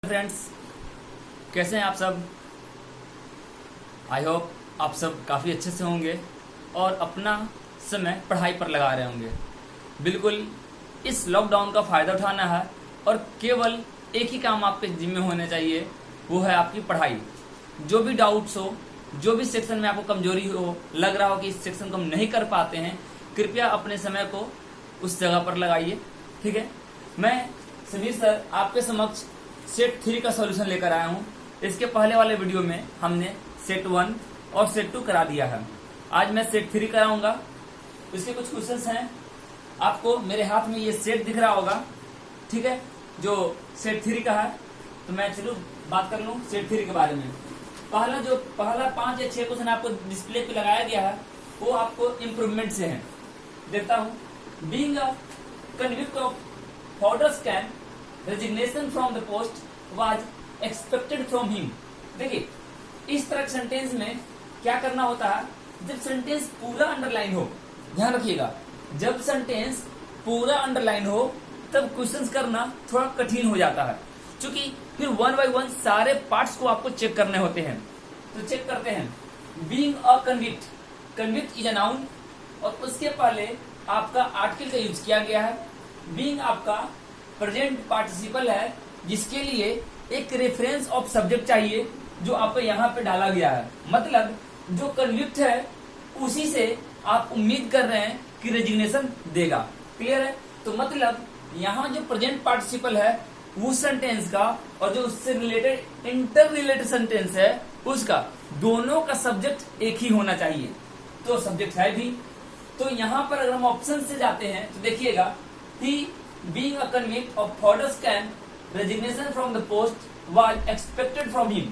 Friends, कैसे हैं आप सब। आई होप आप सब काफ़ी अच्छे से होंगे और अपना समय पढ़ाई पर लगा रहे होंगे। बिल्कुल इस लॉकडाउन का फ़ायदा उठाना है और केवल एक ही काम आपके जिम्मे होने चाहिए, वो है आपकी पढ़ाई। जो भी डाउट्स हो, जो भी सेक्शन में आपको कमजोरी हो, लग रहा हो कि इस सेक्शन को हम नहीं कर पाते हैं, कृपया अपने समय को उस जगह पर लगाइए। ठीक है, मैं समीर सर आपके समक्ष सेट 3 का सॉल्यूशन लेकर आया हूँ। इसके पहले वाले वीडियो में हमने सेट 1 और सेट 2 करा दिया है। आज मैं सेट 3 कराऊंगा। इसके कुछ क्वेश्चंस हैं। आपको मेरे हाथ में ये सेट दिख रहा होगा, ठीक है, जो सेट 3 का है। तो मैं चलो बात कर लूँ सेट 3 के बारे में। पहला 5 या 6 क्वेश्चन आपको डिस्प्ले पे लगाया गया है, वो आपको इम्प्रूवमेंट से है। देखता हूँ। Being a convict of Ford's can resignation from the post was expected from him। देखिए, इस तरह के सेंटेंस में क्या करना होता है, जब सेंटेंस पूरा अंडरलाइन हो, ध्यान रखिएगा, जब सेंटेंस पूरा अंडरलाइन हो तब क्वेश्चंस करना थोड़ा कठिन हो जाता है, क्योंकि फिर 1 by 1 सारे पार्ट्स को आपको चेक करने होते हैं। तो चेक करते हैं। Being a convict is a noun और उसके पहले आपका आर्टिकल का यूज किया गया है। बीइंग आपका प्रेजेंट पार्टिसिपल है, जिसके लिए एक रेफरेंस ऑफ सब्जेक्ट चाहिए जो आपको यहाँ पे डाला गया है। मतलब जो कन्विक्ट है उसी से आप उम्मीद कर रहे हैं कि रेजिग्नेशन देगा। क्लियर है। तो मतलब यहाँ जो प्रेजेंट पार्टिसिपल है उस सेंटेंस का और जो उससे रिलेटेड इंटर रिलेटेड सेंटेंस है उसका, दोनों का सब्जेक्ट एक ही होना चाहिए। तो सब्जेक्ट है भी। तो यहाँ पर अगर हम ऑप्शन से जाते हैं तो देखिएगा, he being a convict of Ford's can resignation from the post was expected from him।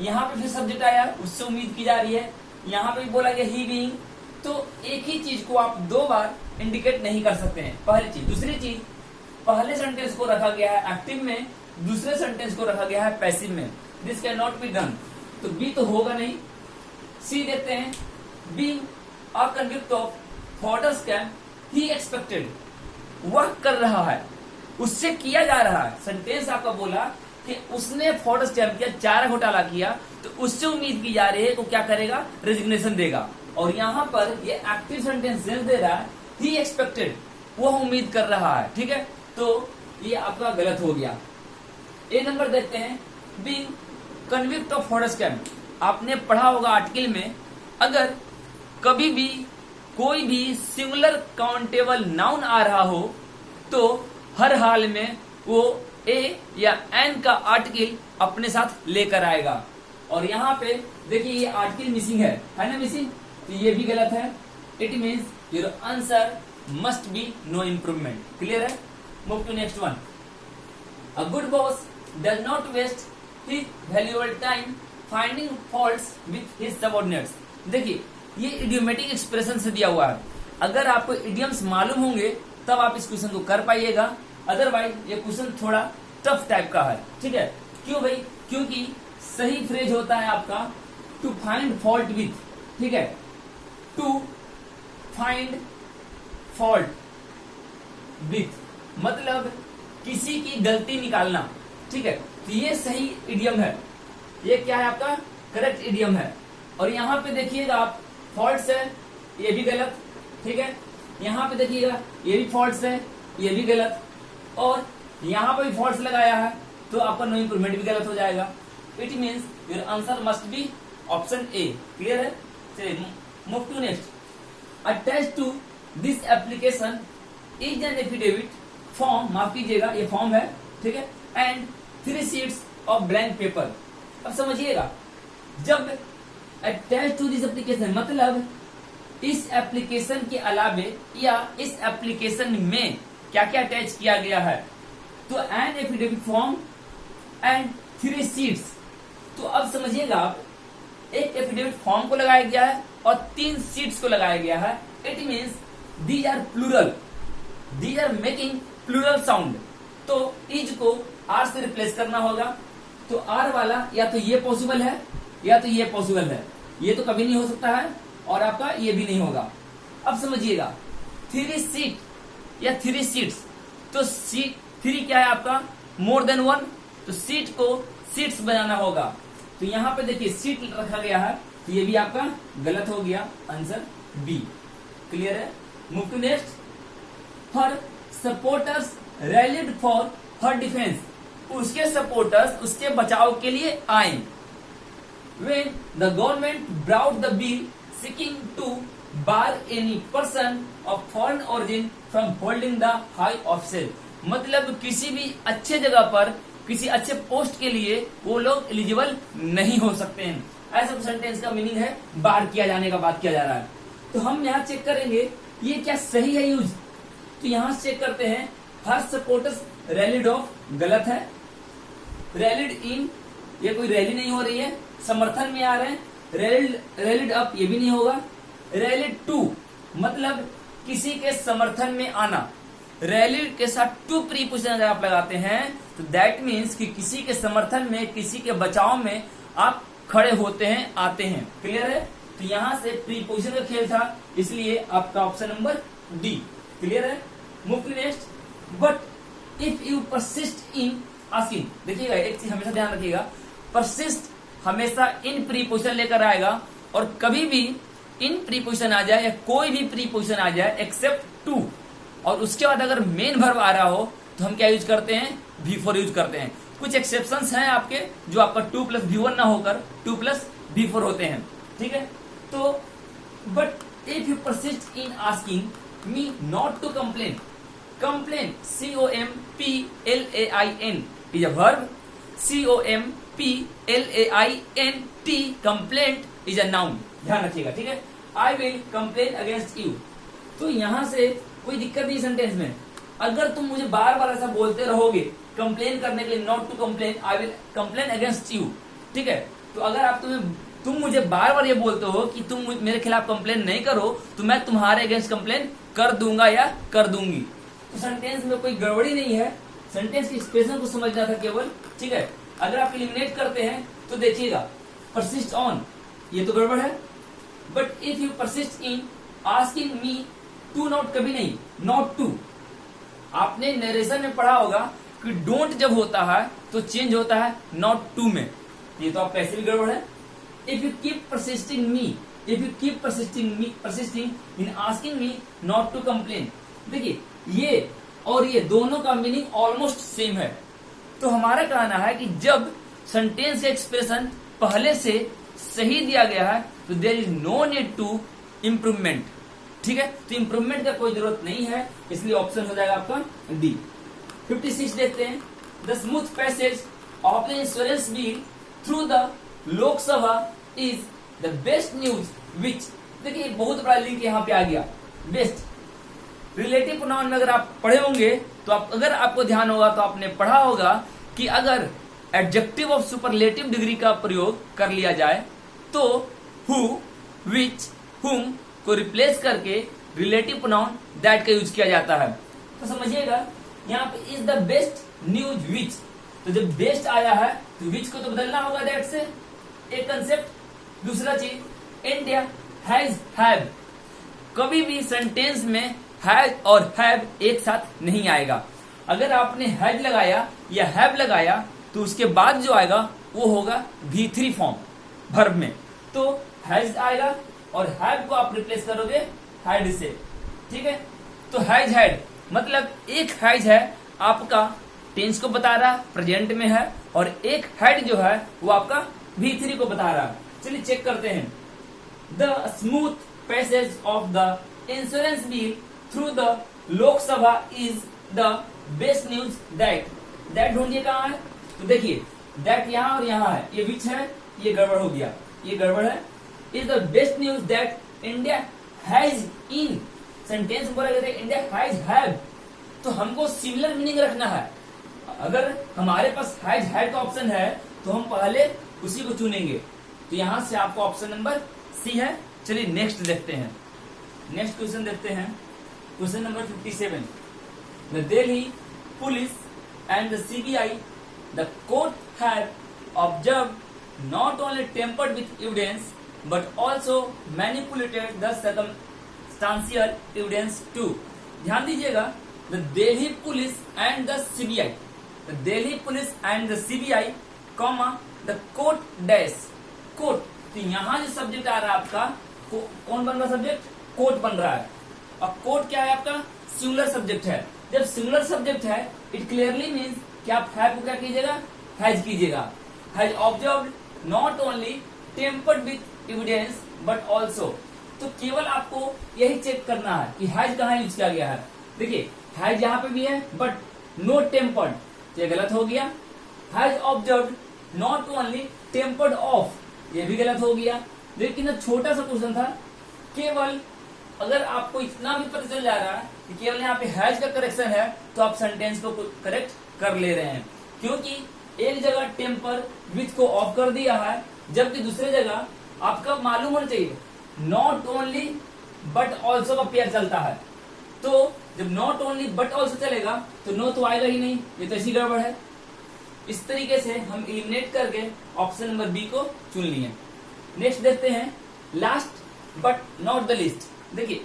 यहाँ पे फिर सब्जेक्ट आया, उससे उम्मीद की जा रही है। यहाँ पे भी बोला गया he being। तो एक ही चीज को आप 2 बार इंडिकेट नहीं कर सकते हैं, पहली चीज। दूसरी चीज, पहले सेंटेंस को रखा गया है एक्टिव में, दूसरे सेंटेंस को रखा गया है पैसिव में। This can not be done. तो बी तो होगा नहीं। सी देखते हैं। being a convict of Ford's can he expected, वह कर रहा है, उससे किया जा रहा है। सेंटेंस आपका बोला कि उसने फोर्ड स्कैम किया, चारा घोटाला किया, तो उससे उम्मीद की जा रही है, तो क्या करेगा, रेजिग्नेशन देगा। और यहाँ पर ये एक्टिव सेंटेंस दे रहा है, ही एक्सपेक्टेड, वह उम्मीद कर रहा है। ठीक है, तो ये आपका गलत हो गया। ए नंबर देखते हैं। Being convict of Ford scam, आपने पढ़ा होगा आर्टिकल में, अगर कभी भी कोई भी सिंगुलर काउंटेबल नाउन आ रहा हो तो हर हाल में वो ए या एन का आर्टिकल अपने साथ लेकर आएगा। और यहाँ पे देखिए ये आर्टिकल मिसिंग है ना, मिसिंग, तो ये भी गलत है। It means your answer must be no improvement. Clear है। Move to next one. A good boss does not waste his valuable time finding faults with his subordinates. देखिए, ये इडियोमेटिक एक्सप्रेशन से दिया हुआ है। अगर आपको इडियम्स मालूम होंगे तब आप इस क्वेश्चन को कर पाइएगा, अदरवाइज ये क्वेश्चन थोड़ा टफ टाइप का है। ठीक है, क्यों भाई, क्योंकि सही फ्रेज होता है आपका टू फाइंड फॉल्ट विथ। ठीक है, टू फाइंड फॉल्ट विथ मतलब किसी की गलती निकालना। ठीक है, तो ये सही इडियम है। ये क्या है आपका, करेक्ट इडियम है। और यहाँ पे देखिएगा आप, फॉल्ट्स है, ये भी गलत। ठीक है, यहाँ पे देखिएगा ये भी फॉल्ट्स है, ये भी गलत। और यहाँ पे भी फॉल्ट्स लगाया है, तो आपका नो इम्प्रूवमेंट भी गलत हो जाएगा। It means your answer must be option A. Clear है। चलिए move to next. Attach to this application is an affidavit form, माफ कीजिएगा ये फॉर्म है, ठीक है, and 3 sheets of blank paper. अब समझिएगा, जब अटैच टू दिस एप्लीकेशन मतलब इस एप्लीकेशन के अलावे या इस एप्लीकेशन में क्या क्या अटैच किया गया है, तो N affidavit form and 3 sheets. तो अब समझिएगा आप, एक एफिडेविट फॉर्म को लगाया गया है और 3 शीट्स को लगाया गया है। It means these are plural, these are making plural sound. तो इज को आर से रिप्लेस करना होगा। तो आर वाला या तो ये पॉसिबल है या तो ये पॉसिबल है, ये तो कभी नहीं हो सकता है, और आपका ये भी नहीं होगा। अब समझिएगा, 3 सीट या 3 सीट्स, तो सीट 3 क्या है आपका, मोर देन 1, तो सीट को सीट्स बनाना होगा। तो यहाँ पे देखिए सीट रखा गया है, तो ये भी आपका गलत हो गया, आंसर बी। क्लियर है? Move to next. Her supporters rallied for her defense, उसके सपोर्टर्स उसके बचाव के लिए आए। When the government brought the bill seeking to bar any person of foreign origin from holding the high office, मतलब किसी भी अच्छे जगह पर किसी अच्छे पोस्ट के लिए वो लोग एलिजिबल नहीं हो सकते हैं। ऐसा सेंटेंस का मीनिंग है बार किया जाने का बात किया जा रहा है। तो हम यहाँ चेक करेंगे ये क्या सही है यूज। तो यहाँ चेक करते हैं, हर सपोर्टर्स रैलिड ऑफ गलत है, रैलिड इन ये कोई रैली नहीं हो रही है, समर्थन में आ रहे हैं। रैलिड अप ये भी नहीं होगा। रैलिड टू मतलब किसी के समर्थन में आना। रैलिड के साथ टू प्रीपोजिशन अगर आप लगाते हैं तो दैट मीन्स कि किसी के समर्थन में किसी के बचाव में आप खड़े होते हैं, आते हैं। क्लियर है? तो यहां से प्रीपोजिशन का खेल था, इसलिए आपका ऑप्शन नंबर डी। क्लियर है? Move to next. But if you persist in asking, देखिएगा एक चीज हमेशा ध्यान रखिएगा, परसिस्ट हमेशा इन प्रीपोजिशन लेकर आएगा, और कभी भी इन प्रीपोजिशन आ जाए या कोई भी प्रीपोजिशन आ जाए एक्सेप्ट टू, और उसके बाद अगर मेन वर्ब आ रहा हो तो हम क्या यूज करते हैं? V4 यूज करते हैं। कुछ एक्सेप्शंस हैं आपके जो आपका 2 + V1 ना होकर 2 + V4 होते हैं। ठीक है? तो but if you persist in asking me not to complain, complain COMPLAIN is a verb, COMPLAINT complaint is a noun. ध्यान रखिएगा, ठीक है? I will complain against you. तो यहां से कोई दिक्कत नहीं सेंटेंस में। अगर तुम मुझे बार बार ऐसा बोलते रहोगे कंप्लेन करने के लिए, not to complain, I will complain against you. ठीक है? तो अगर आप तुम मुझे बार बार ये बोलते हो कि तुम मेरे खिलाफ कंप्लेन नहीं करो तो मैं तुम्हारे अगेंस्ट कंप्लेन कर दूंगा या कर दूंगी। तो सेंटेंस में कोई गड़बड़ी नहीं है, सेंटेंस की एक्सप्रेशन को समझना था केवल। ठीक है? अगर आप एलिमिनेट करते हैं तो देखिएगा परसिस्ट ऑन, ये तो गड़बड़ है। But if you persist in asking me to not, कभी नहीं, नॉट टू। आपने नरेशन में पढ़ा होगा कि डोंट जब होता है तो चेंज होता है नॉट टू में, ये तो आप कैसे भी गड़बड़ है। If you keep persisting me, if you keep persisting in asking me not to complain, देखिए ये और ये दोनों का मीनिंग ऑलमोस्ट सेम है। तो हमारा कहना है कि जब सेंटेंस का एक्सप्रेशन पहले से सही दिया गया है तो there is no need to improvement. ठीक है? तो इम्प्रूवमेंट का कोई जरूरत नहीं है, इसलिए ऑप्शन हो जाएगा आपका डी। 56 देखते हैं। The smooth passage of the insurance bill through the Lok Sabha is the best news which, देखिए बहुत बड़ा लिंक यहाँ पे आ गया। बेस्ट रिलेटिव प्रोनाउन में अगर आप पढ़े होंगे तो अगर आपको ध्यान होगा तो आपने पढ़ा होगा कि अगर एडजेक्टिव ऑफ सुपरलेटिव डिग्री का प्रयोग कर लिया जाए तो हु, विच, हुम को रिप्लेस करके रिलेटिव प्रोनाउन दैट का यूज किया जाता है। तो समझिएगा यहाँ पे इज द बेस्ट न्यूज विच, तो जब बेस्ट आया है तो विच को तो बदलना होगा दैट से, एक कंसेप्ट। दूसरा चीज इंडिया हैज हैव, कभी भी सेंटेंस में हैज और हैव एक साथ नहीं आएगा। अगर आपने हैज लगाया या हैव लगाया तो उसके बाद जो आएगा वो होगा V3 फॉर्म वर्ब में, तो हैज आएगा और हैव को आप रिप्लेस करोगे हैड से। ठीक है? तो हैज हैड मतलब एक हैज है आपका टेंस को बता रहा, प्रेजेंट में है, और एक हैड जो है वो आपका V3 को बता रहा है। चलिए चेक करते हैं। The smooth passage of the insurance bill through the Lok Sabha is the best news that ढूंढिए कहाँ है। तो देखिए दैट यहाँ और यहाँ है, ये विच है, ये गड़बड़ हो गया, ये गड़बड़ है। Is the best news that India has in, sentence बोला गया था इंडिया हैज हैव, तो हमको सिमिलर मीनिंग रखना है। अगर हमारे पास हैज हैड का ऑप्शन है तो हम पहले उसी को चुनेंगे। तो यहां से आपको ऑप्शन नंबर सी है। चलिए नेक्स्ट देखते हैं। नेक्स्ट क्वेश्चन देखते हैं, question number 57। The Delhi police and the CBI, the court have observed not only tampered with evidence but also manipulated the circumstantial evidence too. ध्यान दीजिएगा, the Delhi police and the CBI, the Delhi police and the CBI comma the court dash court. तो यहाँ जो subject आ रहा है आपका कौन बन रहा सब्जेक्ट? कोर्ट बन रहा है। और कोर्ट क्या है आपका? सिंगुलर सब्जेक्ट है। जब सिंगुलर सब्जेक्ट है इट क्लियरली मीन्स कि आप हैव को क्या कीजिएगा? हैज कीजिएगा। Has observed not only tampered with evidence but also. तो केवल आपको यही चेक करना है कि हैज कहाँ यूज किया गया है। देखिए हैज यहाँ पे भी है बट नो टेम्पर्ड, तो ये गलत हो गया। Has observed not only tempered of, ये भी गलत हो गया। लेकिन छोटा सा क्वेश्चन था, केवल अगर आपको इतना भी पता चल जा रहा है कि केवल यहाँ पे हैज का करेक्शन है तो आप सेंटेंस को करेक्ट कर ले रहे हैं, क्योंकि एक जगह टेम्पर विथ को ऑफ कर दिया है, जबकि दूसरी जगह आपका मालूम होना चाहिए नॉट ओनली बट ऑल्सो का पेयर चलता है। तो जब नॉट ओनली बट ऑल्सो चलेगा तो नो तो आएगा ही नहीं, ये तो ऐसी गड़बड़ है। इस तरीके से हम एलिमिनेट करके ऑप्शन नंबर बी को चुन लिए। नेक्स्ट देखते हैं last but not the list. देखिए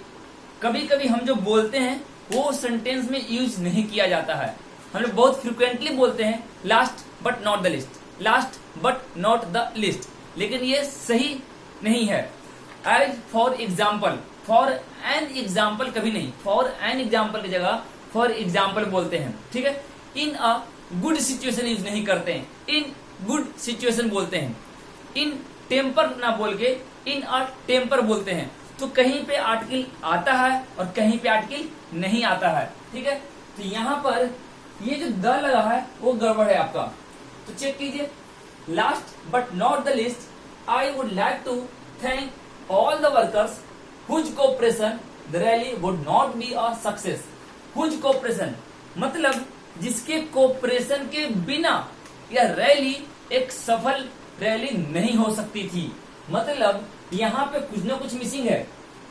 कभी कभी हम जो बोलते हैं वो सेंटेंस में यूज नहीं किया जाता है। हम लोग बहुत फ्रिक्वेंटली बोलते हैं last but not the list, last but not the list, लेकिन ये सही नहीं है। As for example, for an example कभी नहीं, फॉर एन एग्जाम्पल की जगह फॉर एग्जाम्पल बोलते हैं, ठीक है। इन अ गुड सिचुएशन यूज नहीं करते हैं, इन गुड सिचुएशन बोलते हैं। इन टेम्पर ना बोल के इन अ टेम्पर बोलते हैं। तो कहीं पे आर्टिकल आता है और कहीं पे आर्टिकल नहीं आता है, ठीक है। तो यहाँ पर ये जो द लगा है वो गड़बड़ है आपका, तो चेक कीजिए। Last but not the list, I would like to thank all the workers whose cooperation the rally would not be a success. Whose cooperation मतलब जिसके कोऑपरेशन के बिना यह रैली एक सफल रैली नहीं हो सकती थी। मतलब यहाँ पे कुछ ना कुछ मिसिंग है।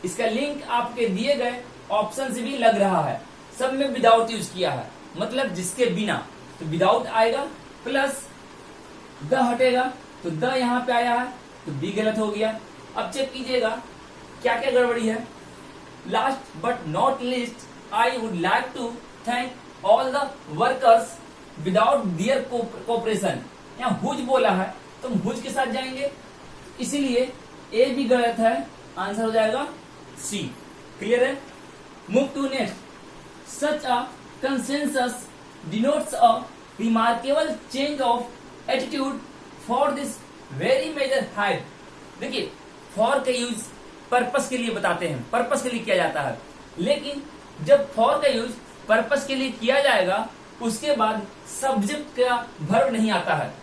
इसका लिंक आपके दिए गए ऑप्शन से भी लग रहा है, सब में विदाउट यूज किया है, मतलब जिसके बिना, तो विदाउट आएगा, प्लस द हटेगा तो द यहाँ पे आया है तो बी गलत हो गया। अब चेक कीजिएगा क्या क्या गड़बड़ी है। Last but not list, I would like to thank all the workers without their cooperation, यहाँ हुज बोला है तो हम हुज के साथ जाएंगे, इसीलिए ए भी गलत है, आंसर हो जाएगा सी। क्लियर है? Move to next. Such a consensus denotes a remarkable change of attitude for this very major height. देखिए फॉर का यूज पर्पस के लिए बताते हैं, पर्पस के लिए किया जाता है, लेकिन जब फॉर का यूज पर्पस के लिए किया जाएगा उसके बाद सब्जेक्ट का वर्ब नहीं आता है।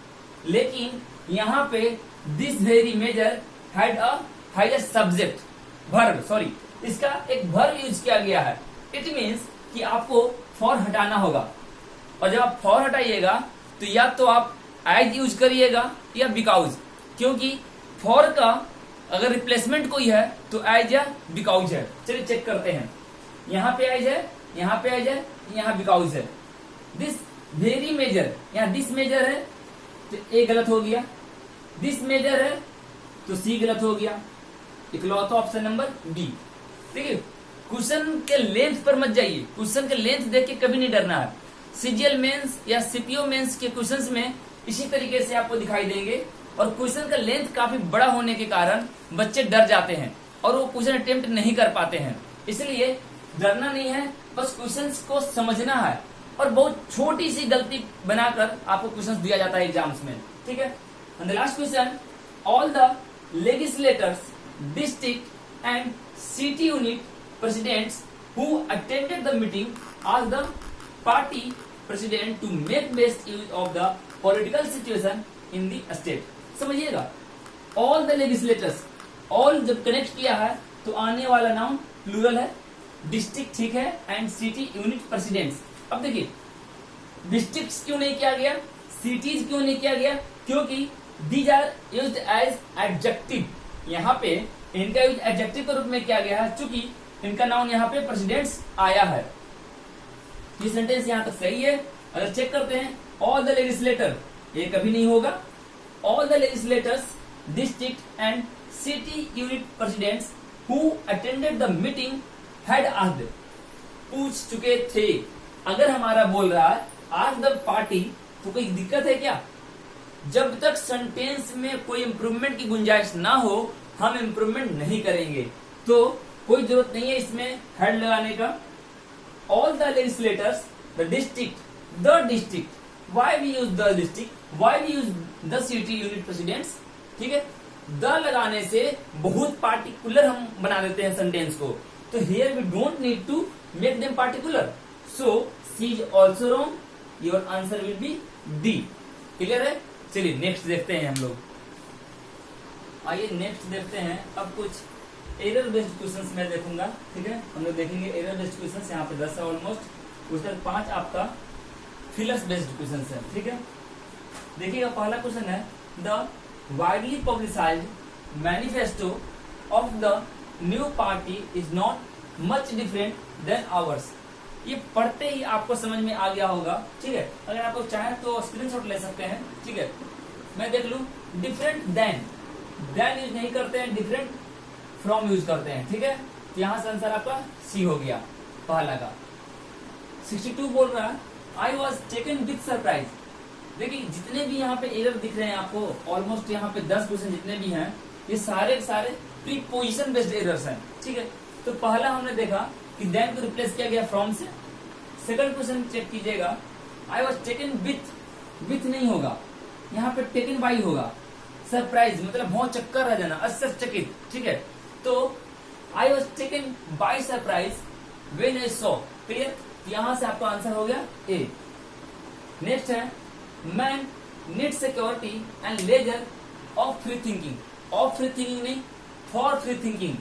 लेकिन यहाँ पे this very major had a subject verb, sorry इसका एक वर्ब यूज किया गया है। इट मीन्स कि आपको फॉर हटाना होगा, और जब आप फॉर हटाइएगा तो या तो आप एज यूज करिएगा या बिकॉज, क्योंकि फॉर का अगर रिप्लेसमेंट कोई है तो एज या बिकॉज है। चलिए चेक करते हैं, यहाँ पे एज है, यहाँ पे एज है, यहाँ बिकॉज है। दिस वेरी मेजर, यहाँ दिस मेजर है तो ए गलत हो गया, दिस मेजर है तो सी गलत हो गया। इकलौता ऑप्शन नंबर बी। देखिए क्वेश्चन के लेंथ पर मत जाइए, क्वेश्चन के लेंथ देख के कभी नहीं डरना है। सीजीएल मेंस या सीपीओ मेंस के क्वेश्चंस में इसी तरीके से आपको दिखाई देंगे, और क्वेश्चन का लेंथ काफी बड़ा होने के कारण बच्चे डर जाते हैं और वो क्वेश्चन अटेम्प्ट नहीं कर पाते हैं। इसलिए डरना नहीं है, बस क्वेश्चंस को समझना है, और बहुत छोटी सी गलती बनाकर आपको क्वेश्चंस दिया जाता है एग्जाम्स में, ठीक है। And the last question, all the legislators, district and city unit presidents who attended the meeting asked the party president to make best use of the political situation in the state। समझिएगा, all the legislators, all जब connect किया है तो आने वाला noun plural है, district ठीक है, एंड सिटी यूनिट प्रेसिडेंट्स। अब देखिए डिस्ट्रिक्ट्स क्यों नहीं किया गया, सिटीज क्यों नहीं किया गया, क्योंकि These are used as adjective, यहाँ पे इनका यूज एडजेक्टिव के रूप में किया गया है, चूंकि इनका नाउन यहाँ पे प्रेसिडेंट्स आया है। ये सेंटेंस यहाँ तक सही है। अगर चेक करते हैं ऑल द लेजिस्लेटर, ये कभी नहीं होगा। All the legislators, district and city unit presidents who attended the meeting had asked, पूछ चुके थे। अगर हमारा बोल रहा है आस्क द पार्टी, तो कोई दिक्कत है क्या? जब तक सेंटेंस में कोई इंप्रूवमेंट की गुंजाइश ना हो हम इंप्रूवमेंट नहीं करेंगे, तो कोई जरूरत नहीं है इसमें हेड लगाने का। All the legislators, the district, why we use the district, why we use the city unit presidents, ठीक है। द लगाने से बहुत पार्टिकुलर हम बना देते हैं सेंटेंस को, तो here we don't need to make them particular, so C is also wrong, your answer will be D. Clear है? चलिए नेक्स्ट देखते हैं हम लोग। आइए नेक्स्ट देखते हैं अब कुछ एरर बेस्ड क्वेश्चंस मैं देखूंगा, ठीक है। हम लोग देखेंगे एरर बेस्ड क्वेश्चंस, यहाँ पे 10 है ऑलमोस्ट, उसके 5 आपका फिलर्स बेस्ड क्वेश्चंस है, ठीक है। देखिएगा पहला क्वेश्चन है the widely publicised manifesto of the new party is not much different than ours. ये पढ़ते ही आपको समझ में आ गया होगा, ठीक है। अगर आप लोग चाहें तो स्क्रीनशॉट ले सकते हैं, ठीक है। मैं देख लूं, डिफरेंट देन यूज नहीं करते हैं, डिफरेंट फ्रॉम यूज करते हैं, ठीक है। तो यहां से आंसर आपका सी हो गया पहला का। 62 बोल रहा है I was taken with surprise. देखिए जितने भी यहाँ पे एरर दिख रहे हैं आपको, ऑलमोस्ट यहाँ पे 10 क्वेश्चन जितने भी हैं, ये सारे प्रीपोजिशन बेस्ड एरर्स हैं, ठीक है। तो पहला हमने देखा कि देन को रिप्लेस किया गया फ्रॉम से। सेकंड क्वेश्चन चेक कीजिएगा, आई वॉज टेकन विथ नहीं होगा, यहाँ पे टेकन बाई होगा। सरप्राइज मतलब बहुत चक्कर रह जाना, आश्चर्यचकित, ठीक है। तो I was taken by surprise when I saw, clear. यहां से आपका आंसर हो गया ए। नेक्स्ट है man need security and laser of free thinking. Of free thinking नहीं, फॉर फ्री थिंकिंग।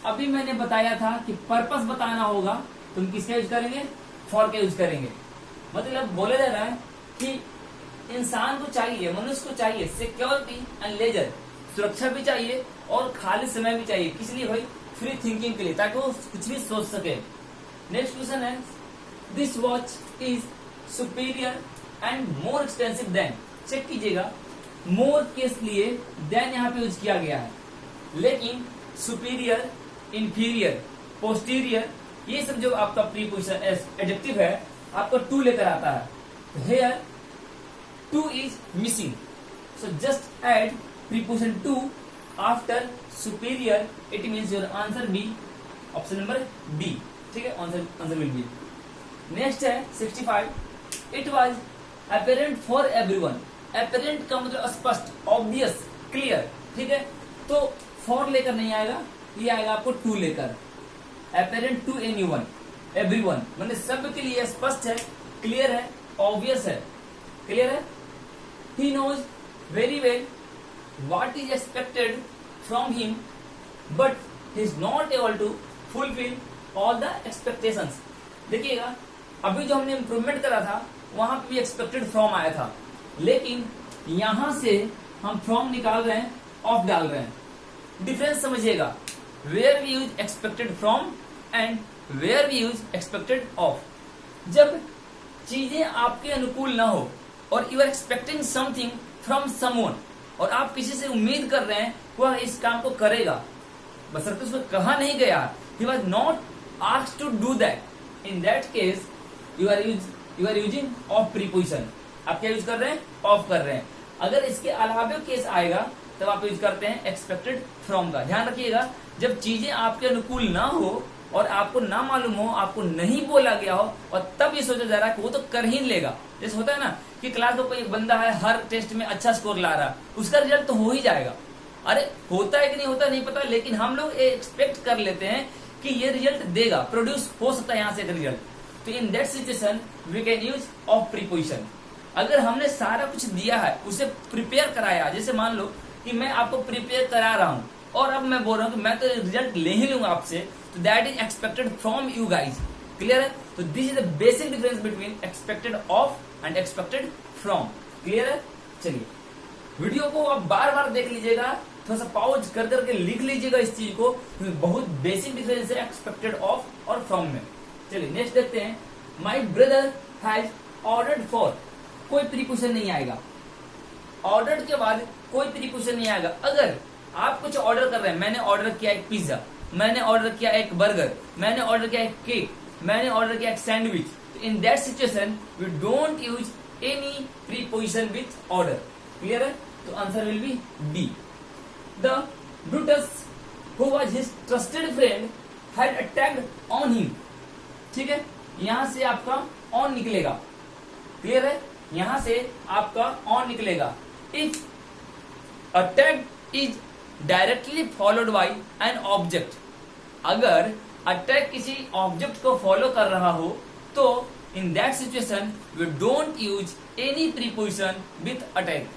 अभी मैंने बताया था कि पर्पस बताना होगा तो हम किसका यूज करेंगे? फॉर का यूज करेंगे। मतलब बोला जा रहा है कि इंसान को चाहिए, मनुष्य को चाहिए सिक्योरिटी एंड लेजर, सुरक्षा भी चाहिए और खाली समय भी चाहिए। किस लिए भाई? फ्री थिंकिंग के लिए, ताकि वो कुछ भी सोच सके। नेक्स्ट क्वेश्चन है this watch is superior and more expensive than. Check कीजिएगा, मोर के लिए देन यहाँ पे यूज किया गया है, लेकिन सुपीरियर, इंफीरियर, पोस्टीरियर, ये सब जो आपका प्रीपोजिशन एडजेक्टिव है आपका टू लेकर आता है। Here to is missing, so just add preposition to after superior, it means your answer B, option number D, ठीक है। Answer will be. नेक्स्ट है 65, it was apparent for everyone. Apparent का मतलब स्पष्ट, ऑब्वियस, क्लियर, ठीक है। तो for लेकर नहीं आएगा, ये आएगा आपको टू लेकर। अपेरेंट टू एनीवन, एवरीवन मतलब सब के लिए स्पष्ट है, क्लियर है, ऑब्वियस है, क्लियर है। He knows very well what is expected from him but he is not able to fulfil all the expectations. देखिएगा अभी जो हमने इंप्रूवमेंट करा था वहां पे भी एक्सपेक्टेड फ्रॉम आया था, लेकिन यहां से हम फ्रॉम निकाल रहे हैं, ऑफ डाल रहे हैं। डिफरेंस समझिएगा, where we use expected from and where we use expected of. जब चीजें आपके अनुकूल ना हो और you are expecting something from someone, और आप किसी से उम्मीद कर रहे हैं वह इस काम को करेगा, बशर्ते उसको कहा नहीं गया, he was not asked to do that, in that case you are using of preposition. आप क्या यूज कर रहे हैं? ऑफ कर रहे हैं। अगर इसके अलावा केस आएगा तब आप यूज करते हैं एक्सपेक्टेड फ्रॉम का। ध्यान रखिएगा, जब चीजें आपके अनुकूल ना हो और आपको ना मालूम हो, आपको नहीं बोला गया हो, और तब ये सोचा जा रहा है कि वो तो कर ही लेगा। जैसे होता है ना कि क्लास में कोई एक बंदा है हर टेस्ट में अच्छा स्कोर ला रहा है, उसका रिजल्ट तो हो ही जाएगा। अरे होता है कि नहीं होता नहीं पता, लेकिन हम लोग एक्सपेक्ट कर लेते हैं कि ये रिजल्ट देगा, प्रोड्यूस हो सकता है यहाँ से एक रिजल्ट। तो in that situation we can use of preposition. अगर हमने सारा कुछ दिया है, उसे प्रिपेयर कराया, जैसे मान लो कि मैं आपको प्रिपेयर करा रहा हूं और अब मैं बोल रहा हूं कि मैं तो रिजल्ट ले ही लूंगा आपसे, तो that is expected from you guys. Clear है? तो this is the basic difference between expected of and expected from. Clear है? चलिए वीडियो को आप बार बार देख लीजिएगा, थोड़ा सा पॉज कर करके लिख लीजिएगा इस चीज को, बहुत बेसिक डिफरेंस है एक्सपेक्टेड ऑफ और फ्रॉम में। चलिए नेक्स्ट देखते हैं, my brother has ordered for. कोई प्रीपोजिशन नहीं आएगा, ऑर्डर्ड के बाद कोई प्रीपोजिशन नहीं आएगा। अगर आप कुछ ऑर्डर कर रहे हैं, मैंने ऑर्डर किया एक पिज्जा, मैंने ऑर्डर किया एक बर्गर, मैंने ऑर्डर किया एक केक, मैंने ऑर्डर किया एक sandwich, in that situation we don't use any preposition with order. Clear है? तो answer will be D. The Brutus who was his trusted friend had attacked on him. ठीक है, यहां से आपका ऑन निकलेगा। क्लियर है? यहां से आपका ऑन निकलेगा। If attack is directly followed by an object, अगर अटैक किसी ऑब्जेक्ट को फॉलो कर रहा हो तो in that situation we don't use any preposition with attack.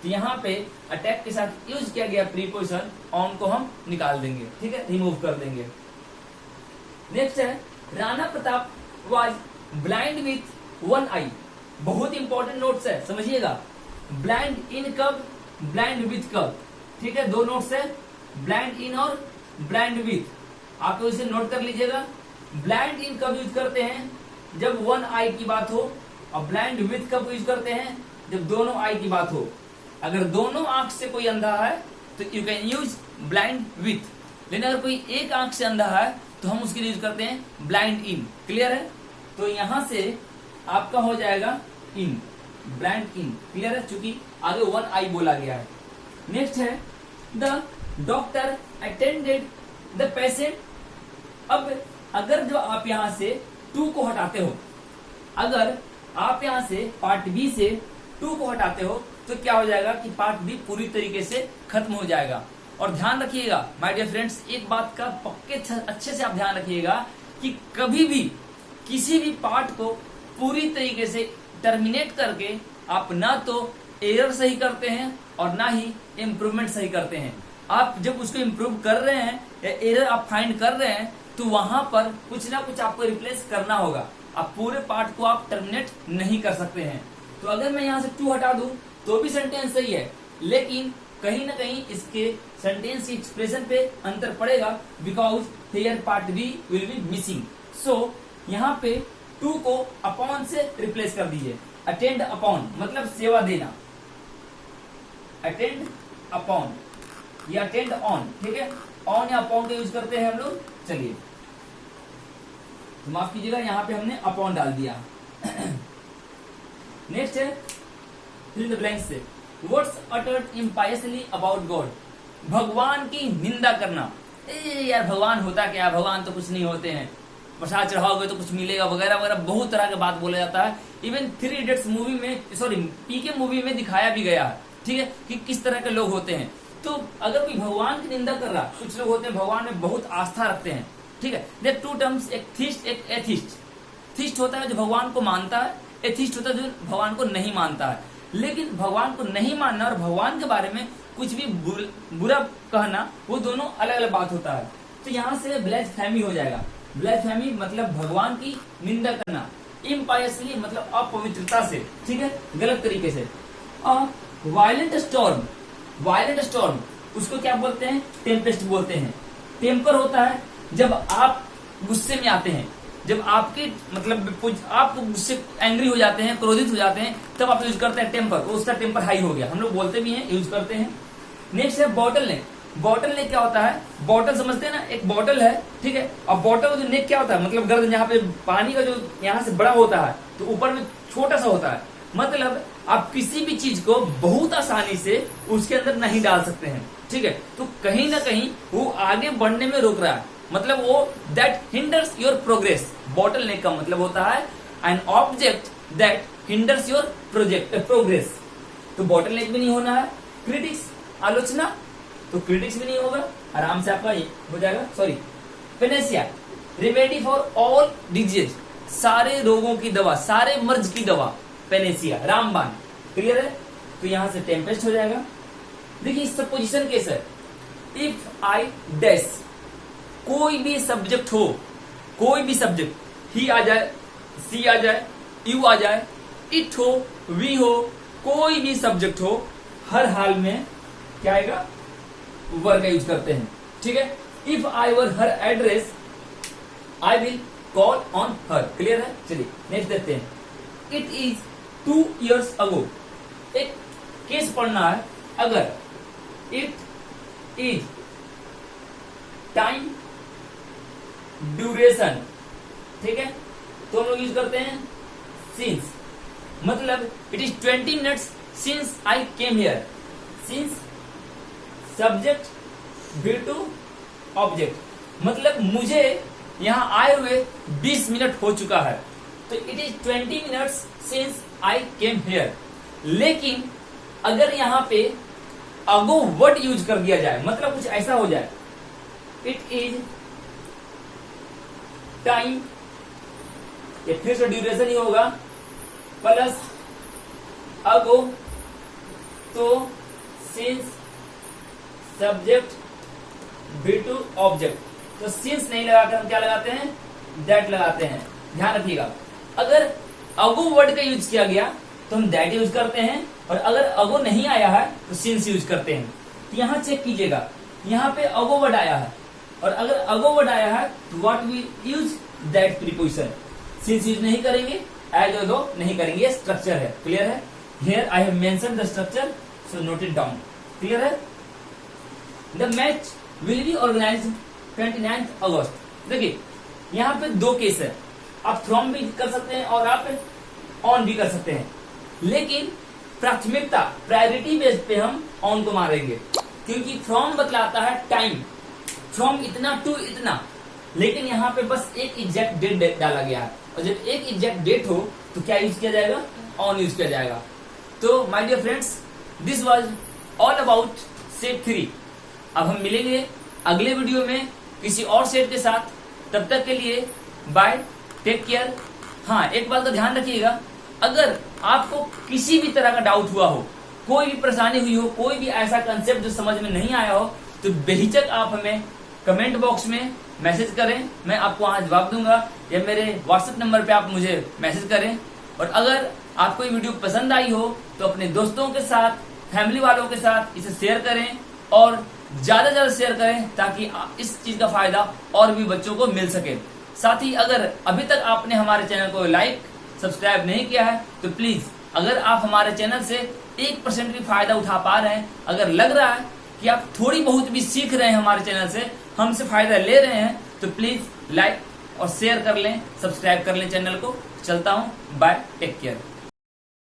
तो यहाँ पे अटैक के साथ यूज किया गया प्रीपोजिशन ऑन को हम निकाल देंगे। ठीक है, रिमूव कर देंगे। नेक्स्ट है Rana Pratap was blind with one eye. बहुत इंपॉर्टेंट नोट्स है, समझिएगा। ब्लाइंड इन कब, ब्लाइंड विथ कब। ठीक है, दो नोट्स है, ब्लाइंड इन और ब्लाइंड विथ। आप इसे नोट कर लीजिएगा। ब्लाइंड इन कब यूज करते हैं? जब वन आई की बात हो। और ब्लाइंड विथ कब यूज करते हैं? जब दोनों आई की बात हो। अगर दोनों आंख से कोई अंधा है तो you can use blind with. लेकिन अगर कोई एक आंख से अंधा है तो हम उसके लिए यूज करते हैं ब्लाइंड इन। क्लियर है? तो यहां से आपका हो जाएगा इन, ब्लाइंड इन। क्लियर है? चूंकि आगे वन आई बोला गया है। नेक्स्ट है the doctor attended the patient. अब अगर जो आप यहां से टू को हटाते हो, अगर आप यहां से पार्ट बी से टू को हटाते हो तो क्या हो जाएगा कि पार्ट बी पूरी तरीके से खत्म हो जाएगा। और ध्यान रखिएगा माय डियर फ्रेंड्स, एक बात का पक्के अच्छे से आप ध्यान रखिएगा कि कभी भी किसी भी पार्ट को पूरी तरीके से टर्मिनेट करके आप ना तो एरर सही करते हैं और ना ही इम्प्रूवमेंट सही करते हैं। आप जब उसको इम्प्रूव कर रहे हैं या एरर आप फाइंड कर रहे हैं तो वहां पर कुछ ना कुछ आपको रिप्लेस करना होगा। आप पूरे पार्ट को आप टर्मिनेट नहीं कर सकते हैं। तो अगर मैं यहां से टू हटा दूं तो भी सेंटेंस सही है, लेकिन कहीं ना कहीं इसके सेंटेंस की एक्सप्रेशन पे अंतर पड़ेगा, because here part B will be missing. So यहाँ पे टू को अपॉन से रिप्लेस कर दीजिए। अटेंड अपॉन मतलब सेवा देना, अटेंड अपॉन या अटेंड ऑन। ठीक है, ऑन या अपॉन का यूज करते हैं हम लोग। चलिए तो माफ कीजिएगा, यहाँ पे हमने अपॉन डाल दिया। नेक्स्ट है फिल द ब्लैंक्स से वर्ड्स अटर्ड इम्पायसली अबाउट गॉड। भगवान की निंदा करना। यार भगवान होता क्या, भगवान तो कुछ नहीं होते हैं, प्रसाद चढ़ाओगे तो कुछ मिलेगा वगैरह वगैरह, बहुत तरह की बात बोला जाता है। इवन 3 इडियट्स मूवी में, सॉरी पीके मूवी में दिखाया भी गया है। ठीक है, कि किस तरह के लोग होते हैं। तो अगर कोई भगवान की निंदा कर रहा, कुछ लोग होते हैं भगवान में बहुत आस्था रखते हैं। ठीक है, देयर टू टर्म्स, एक थीस्ट एक एथिस्ट। थीस्ट होता है जो भगवान को मानता है, एथिस्ट होता है जो भगवान को नहीं मानता है। लेकिन भगवान को नहीं मानना और भगवान के बारे में कुछ भी बुरा कहना, वो दोनों अलग अलग बात होता है। तो यहाँ से ब्लेस्फेमी हो जाएगा। ब्लेस्फेमी मतलब भगवान की निंदा करना, इम्पायसली मतलब अपवित्रता से। ठीक है, गलत तरीके से। वायलेंट स्टॉर्म, वायलेंट स्टॉर्म उसको क्या बोलते हैं? टेम्पेस्ट बोलते हैं। टेम्पर होता है जब आप गुस्से में आते हैं, जब आपके मतलब आप गुस्से एंग्री हो जाते हैं, क्रोधित हो जाते हैं, तब आप यूज करते हैं टेम्पर। तो उसका टेम्पर हाई हो गया, हम लोग बोलते भी हैं, यूज करते हैं। नेक्स्ट है बॉटल नेक। बॉटल नेक क्या होता है? बॉटल समझते हैं ना, एक बॉटल है। ठीक है, और बॉटल का जो नेक क्या होता है? मतलब गर्दन, यहाँ पे पानी का जो यहाँ से बड़ा होता है तो ऊपर में छोटा सा होता है। मतलब आप किसी भी चीज को बहुत आसानी से उसके अंदर नहीं डाल सकते हैं। ठीक है, तो कहीं ना कहीं वो आगे बढ़ने में रोक रहा है, मतलब वो that hinders your progress. Bottle नेक का मतलब होता है an object that hinders your progress. तो बॉटल नेक भी नहीं होना है। क्रिटिक्स आलोचना, तो क्रिटिक्स भी नहीं होगा, आराम से आपका हो जाएगा। Sorry, Panacea remedy for all disease, सारे रोगों की दवा, सारे मर्ज की दवा, पेनेसिया रामबाण। क्लियर है? तो यहां से टेम्पेस्ट हो जाएगा। देखिए सपोजिशन केस है। इफ आई डैश, कोई भी सब्जेक्ट हो, कोई भी सब्जेक्ट, ही आ जाए, सी आ जाए, यू आ जाए, इट हो, वी हो, कोई भी सब्जेक्ट हो, हर हाल में क्या आएगा? वर का यूज करते हैं। ठीक है, if I were her address I will call on her. Clear है? चलिए नेक्स्ट देखते हैं। इट इज 2 years ago, एक केस पढ़ना है। अगर इट इज टाइम ड्यूरेशन, ठीक है, तो हम लोग यूज करते हैं सिंस मतलब it is 20 minutes since I came here. Since subject V2 object मतलब मुझे यहां आए हुए 20 मिनट हो चुका है, तो it is 20 minutes since I came here. लेकिन अगर यहां पे अगो वर्ड यूज कर दिया जाए, मतलब कुछ ऐसा हो जाए, इट इज टाइम, ये फिर से ड्यूरेशन ही होगा, प्लस अगो, तो सिंस सब्जेक्ट V2 ऑब्जेक्ट, तो सिंस नहीं लगाकर हम क्या लगाते हैं, दैट लगाते हैं। ध्यान रखिएगा, अगर अगो वर्ड का यूज किया गया तो हम दैट यूज करते हैं, और अगर अगो नहीं आया है तो सिंस यूज करते हैं। तो यहां चेक कीजिएगा, यहां पे अगो वर्ड आया है, और अगर अगो वर्ड आया है तो what we use, that preposition. Since use नहीं करेंगे, एज और दो नहीं करेंगे, ये स्ट्रक्चर है। क्लियर है? Here I have mention the structure, so note it down. Clear है? The match will be organised 29 August. देखिए यहाँ पे दो केस है, आप फ्रॉम भी कर सकते हैं और आप ऑन भी कर सकते हैं, लेकिन प्राथमिकता प्रायोरिटी बेस पे हम ऑन को मारेंगे, क्योंकि फ्रॉम बतलाता है टाइम, फ्रॉम इतना टू इतना, लेकिन यहाँ पे बस एक एग्जैक्ट डेट डाला गया है, और जब एक एग्जैक्ट डेट हो तो क्या यूज किया जाएगा, ऑन यूज किया जाएगा। तो my dear friends, this was all about set 3। अब हम मिलेंगे अगले वीडियो में किसी और सेट के साथ, तब तक के लिए बाय, टेक केयर। हाँ, एक बात का ध्यान रखिएगा, अगर आपको किसी भी तरह का डाउट हुआ हो, कोई भी परेशानी हुई हो, कोई भी ऐसा कंसेप्ट जो समझ में नहीं आया हो, तो बेहिचक आप हमें कमेंट बॉक्स में मैसेज करें, मैं आपको वहां जवाब दूंगा, या मेरे व्हाट्सएप नंबर पे आप मुझे मैसेज करें। और अगर आपको ये वीडियो पसंद आई हो तो अपने दोस्तों के साथ, फैमिली वालों के साथ इसे शेयर करें, और ज्यादा से ज्यादा शेयर करें, ताकि इस चीज का फायदा और भी बच्चों को मिल सके। साथ ही अगर अभी तक आपने हमारे चैनल को लाइक सब्सक्राइब नहीं किया है तो प्लीज, अगर आप हमारे चैनल से 1% भी फायदा उठा पा रहे हैं, अगर लग रहा है कि आप थोड़ी बहुत भी सीख रहे हैं हमारे चैनल से, हमसे फायदा ले रहे हैं, तो प्लीज लाइक और शेयर कर लें, सब्सक्राइब कर लें चैनल को। चलता हूं, बाय, टेक केयर।